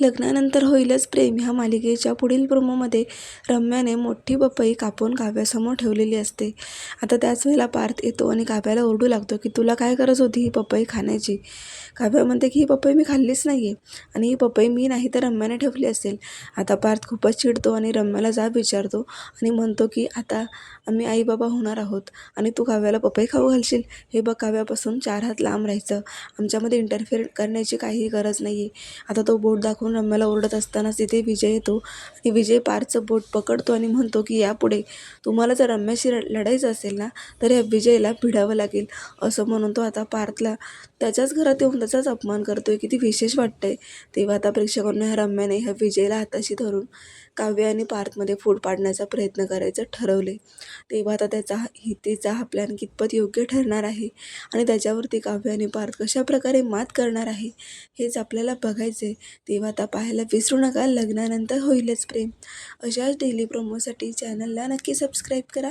लग्नानंतर होईलच प्रेम ह्या मालिकेच्या पुढील प्रोमोमध्ये रम्याने मोठी पपई कापून काव्यासमोर ठेवलेली असते. आता त्याच वेळेला पार्थ येतो आणि काव्याला ओरडू लागतो की तुला काय गरज होती ही पपई खाण्याची. काव्या म्हणते की ही पपई मी खाल्लीच नाही आहे आणि ही पपई मी नाही तर रम्याने ठेवली असेल. आता पार्थ खूपच चिडतो आणि रम्याला जाब विचारतो आणि म्हणतो की आता आम्ही आई बाबा होणार आहोत आणि तू काव्याला पपई खाऊ घालशील. हे बघ, काव्यापासून 4 हात लांब राहायचं, आमच्यामध्ये इंटरफेअर करण्याची काहीही गरज नाही आहे. आता तो बोट दाखवून रम्याला ओरडत असतानाच तिथे विजय येतो आणि विजय पार्थचं बोट पकडतो आणि म्हणतो की यापुढे तुम्हाला जर रम्याशी लढायचं असेल ना तर या विजयला भिडावं लागेल. असं म्हणून तो आता पार्थला त्याच्याच घरात येऊन त्याचाच अपमान करतोय. किती विशेष वाटतंय. तेव्हा आता प्रेक्षकांना ह्या रम्याने ह्या विजयला हाताशी धरून काव्य आणि पार्थमध्ये फूट पाडण्याचा प्रयत्न करायचं ठरवले. तेव्हा आता तिचा हा प्लॅन कितपत योग्य ठरणार आहे आणि त्याच्यावरती काव्य आणि पार्थ कशाप्रकारे मात करणार आहे हेच आपल्याला बघायचे. तेव्हा आता पाहायला विसरू नका लग्नानंतर होईलच प्रेम. अशाच डेली प्रोमोसाठी चॅनलला नक्की सबस्क्राईब करा.